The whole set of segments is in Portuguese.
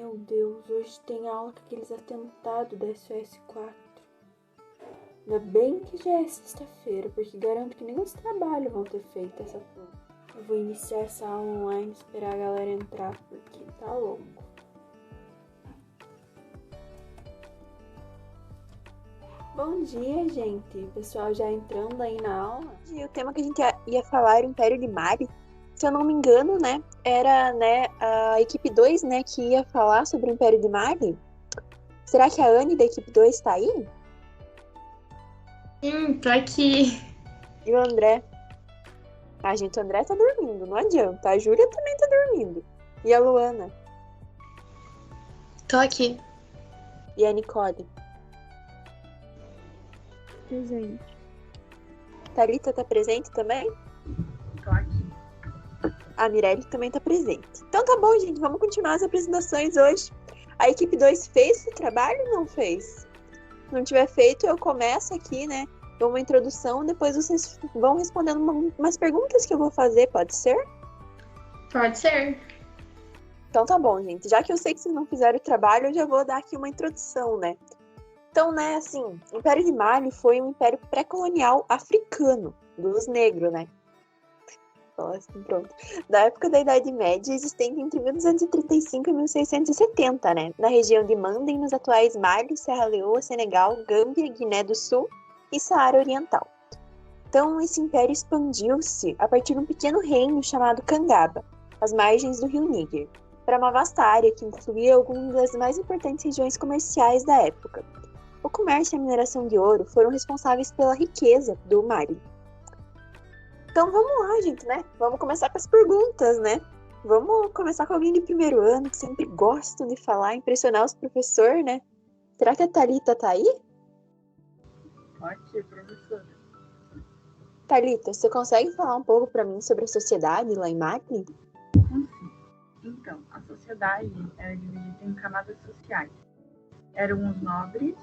Meu Deus, hoje tem aula com aqueles atentados da SOS 4. Ainda bem que já é sexta-feira, porque garanto que nem os trabalhos vão ter feito essa turma. Eu vou iniciar essa aula online e esperar a galera entrar, porque tá louco. Bom dia, gente. O pessoal já entrando aí na aula. E o tema que a gente ia falar era o Império de Mali. Se eu não me engano, né, era, a equipe 2, né, que ia falar sobre o Império de Mali. Será que a Anne da equipe 2 tá aí? Tô aqui. E o André? Ah, gente, o André tá dormindo, não adianta. A Júlia também tá dormindo. E a Luana? Tô aqui. E a Nicole? Presente. Thalita tá presente também? Tô aqui. A Mirelle também tá presente. Então tá bom, gente, vamos continuar as apresentações hoje. A equipe 2 fez o trabalho ou não fez? Se não tiver feito, eu começo aqui, né? Dou uma introdução, depois vocês vão respondendo umas perguntas que eu vou fazer, pode ser? Pode ser. Então tá bom, gente. Já que eu sei que vocês não fizeram o trabalho, eu já vou dar aqui uma introdução, né? Então, né, assim, o Império de Mali foi um império pré-colonial africano, dos negros, né? Assim, pronto. Da época da Idade Média, existente entre 1235 e 1670, né? Na região de Mandem, nos atuais Mali, Serra Leoa, Senegal, Gâmbia, Guiné do Sul e Saara Oriental. Então, esse império expandiu-se a partir de um pequeno reino chamado Kangaba, às margens do rio Níger, para uma vasta área que incluía algumas das mais importantes regiões comerciais da época. O comércio e a mineração de ouro foram responsáveis pela riqueza do Mali. Então vamos lá, gente, né? Vamos começar com as perguntas, né? Vamos começar com alguém de primeiro ano, que sempre gostam de falar, impressionar os professores, né? Será que a Thalita tá aí? Aqui, professora. Thalita, você consegue falar um pouco para mim sobre a sociedade lá em Mali? Então, a sociedade era dividida em camadas sociais. Eram os nobres,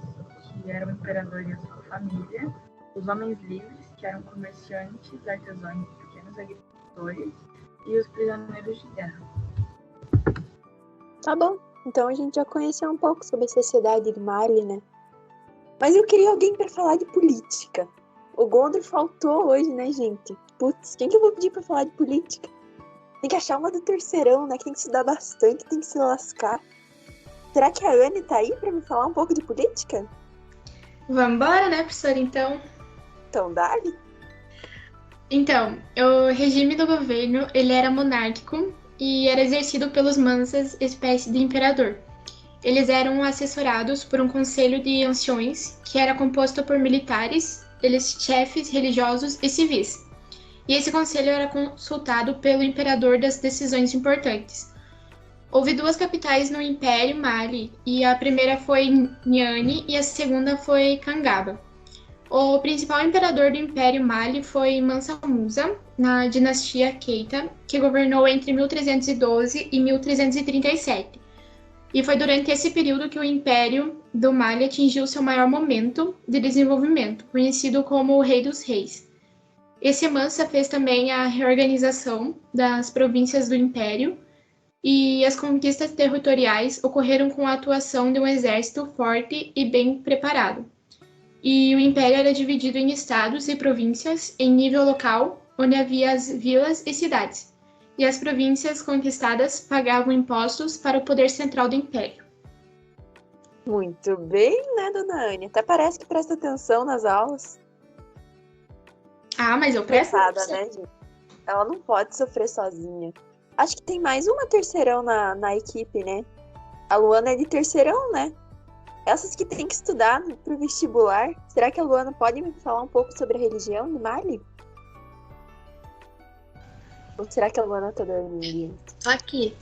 que eram o imperador e a sua família, os homens livres, que eram comerciantes, artesãos e pequenos agricultores, e os prisioneiros de guerra. Tá bom, então a gente já conheceu um pouco sobre a sociedade de Mali, né? Mas eu queria alguém para falar de política. O Gondor faltou hoje, né, gente? Putz, quem que eu vou pedir para falar de política? Tem que achar uma do terceirão, né? Que tem que estudar bastante, tem que se lascar. Será que a Anne tá aí para me falar um pouco de política? Vamos embora, né, professora, então? Então, dá-lhe. Então, o regime do governo, ele era monárquico e era exercido pelos mansas, espécie de imperador. Eles eram assessorados por um conselho de anciões, que era composto por militares, eles chefes religiosos e civis. E esse conselho era consultado pelo imperador das decisões importantes. Houve duas capitais no Império Mali, e a primeira foi Niani e a segunda foi Kangaba. O principal imperador do Império Mali foi Mansa Musa, na dinastia Keita, que governou entre 1312 e 1337. E foi durante esse período que o Império do Mali atingiu seu maior momento de desenvolvimento, conhecido como o Rei dos Reis. Esse Mansa fez também a reorganização das províncias do Império, e as conquistas territoriais ocorreram com a atuação de um exército forte e bem preparado. E o Império era dividido em estados e províncias em nível local, onde havia as vilas e cidades. E as províncias conquistadas pagavam impostos para o poder central do Império. Muito bem, né, dona Anne? Até parece que presta atenção nas aulas. Ah, mas eu presto Coitada, né, gente? Ela não pode sofrer sozinha. Acho que tem mais uma terceirão na equipe, né? A Luana é de terceirão, né? Essas que tem que estudar pro vestibular. Será que a Luana pode me falar um pouco sobre a religião de Mali? Ou será que a Luana tá dormindo? Aqui.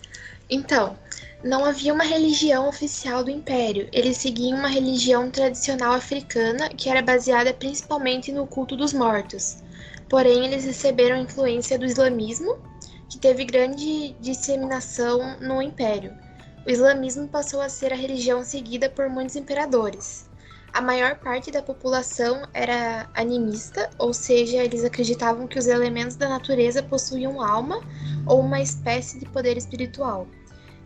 Então, não havia uma religião oficial do Império. Eles seguiam uma religião tradicional africana que era baseada principalmente no culto dos mortos. Porém, eles receberam influência do islamismo, que teve grande disseminação no Império. O islamismo passou a ser a religião seguida por muitos imperadores. A maior parte da população era animista, ou seja, eles acreditavam que os elementos da natureza possuíam alma ou uma espécie de poder espiritual.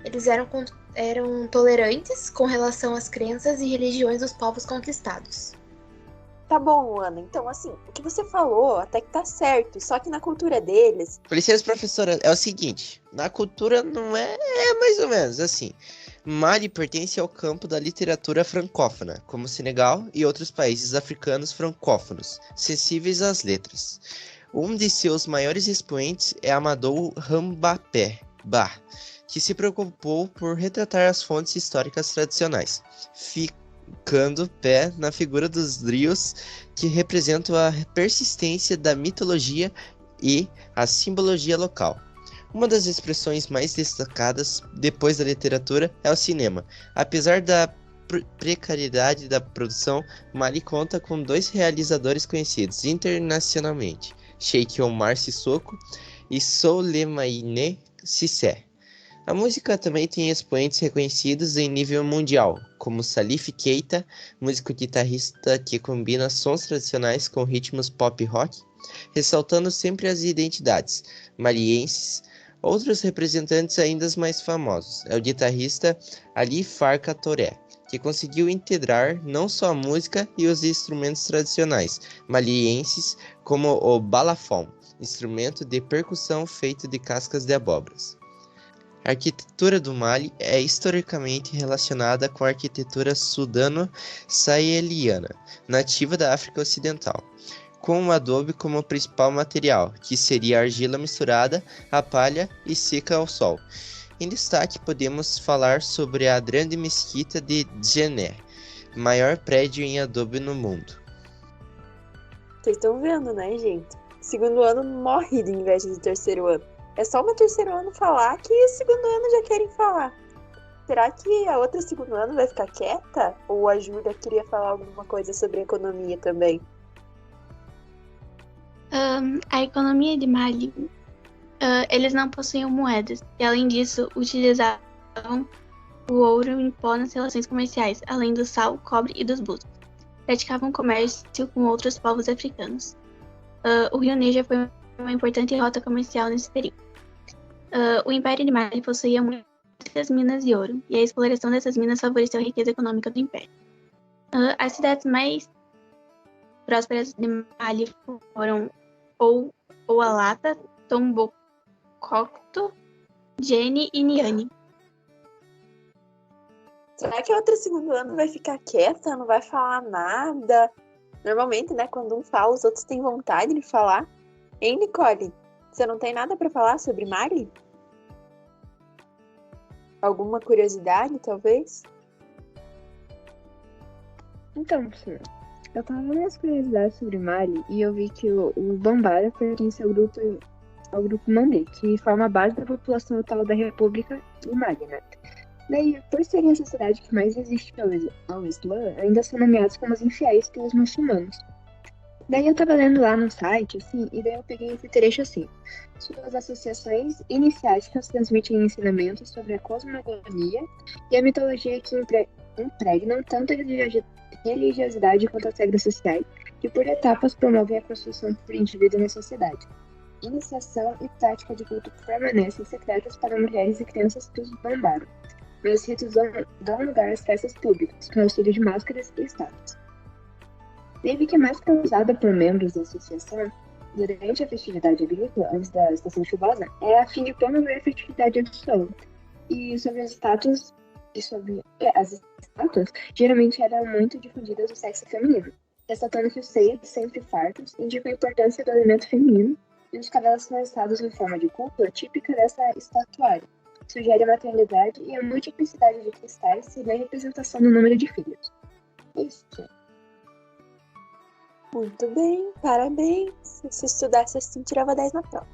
Eles eram eram tolerantes com relação às crenças e religiões dos povos conquistados. Tá bom, Ana. Então, assim, o que você falou até que tá certo. Só que na cultura deles... Com licença, professora, é o seguinte, na cultura não é mais ou menos assim. Mali pertence ao campo da literatura francófona, como Senegal e outros países africanos francófonos, sensíveis às letras. Um de seus maiores expoentes é Amadou Rambapé Ba, que se preocupou por retratar as fontes históricas tradicionais, ficando pé na figura dos griots, que representam a persistência da mitologia e a simbologia local. Uma das expressões mais destacadas depois da literatura é o cinema. Apesar da precariedade da produção, Mali conta com 2 realizadores conhecidos internacionalmente, Cheikh Omar Sissoko e Souleymane Cissé. A música também tem expoentes reconhecidos em nível mundial, como Salif Keita, músico-guitarrista que combina sons tradicionais com ritmos pop-rock, ressaltando sempre as identidades malienses. Outros representantes ainda mais famosos é o guitarrista Ali Farka Touré, que conseguiu integrar não só a música e os instrumentos tradicionais malienses, como o balafon, instrumento de percussão feito de cascas de abóboras. A arquitetura do Mali é historicamente relacionada com a arquitetura sudano-saheliana, nativa da África Ocidental, com o adobe como principal material, que seria a argila misturada à palha e seca ao sol. Em destaque, podemos falar sobre a Grande Mesquita de Djenné, maior prédio em adobe no mundo. Vocês estão vendo, né, gente? Segundo ano morre de inveja do terceiro ano. É só o terceiro ano falar que o segundo ano já querem falar. Será que a outra segundo ano vai ficar quieta? Ou a Júlia queria falar alguma coisa sobre economia também? A economia de Mali, eles não possuíam moedas. E além disso, utilizavam o ouro em pó nas relações comerciais, além do sal, cobre e dos búzios. Praticavam comércio com outros povos africanos. O rio Níger foi uma importante rota comercial nesse período. O Império de Mali possuía muitas minas de ouro, e a exploração dessas minas favoreceu a riqueza econômica do Império. As cidades mais prósperas de Mali foram Oualata, Tombouctou, Djenné e Niani. Será que a outra segundo ano vai ficar quieta, não vai falar nada? Normalmente, né, quando um fala, os outros têm vontade de falar. Hein, Nicole? Você não tem nada para falar sobre Mali? Alguma curiosidade, talvez? Então, professor, eu tava vendo as curiosidades sobre Mali e eu vi que o Bambara pertence ao grupo Mandé, que forma a base da população total da República de Mali, né? Daí, por serem a sociedade que mais resiste ao Islã, ainda são nomeados como os infiéis pelos muçulmanos. Daí eu tava lendo lá no site, assim, e daí eu peguei esse trecho assim. Suas associações iniciáticas transmitem ensinamentos sobre a cosmogonia e a mitologia que impregnam tanto a religiosidade quanto as regras sociais, que por etapas promovem a construção por indivíduo na sociedade. Iniciação e prática de culto permanecem secretas para mulheres e crianças dos Bambara, mas os ritos dão lugar às festas públicas, com auxílio de máscaras e estátuas. Teve que a máscara usada por membros da associação durante a festividade agrícola, antes da estação chuvosa, é a fim de promover a fertilidade do solo. E sobre as estátuas, geralmente eram muito difundidas do sexo feminino, ressaltando que os seios, sempre fartos, indicam a importância do alimento feminino, e os cabelos são listados em forma de cúpula típica dessa estatuária. Sugere a maternidade e a multiplicidade de cristais seria a representação do número de filhos. Isso. Muito bem, parabéns. Se estudasse assim, tirava 10 na prova.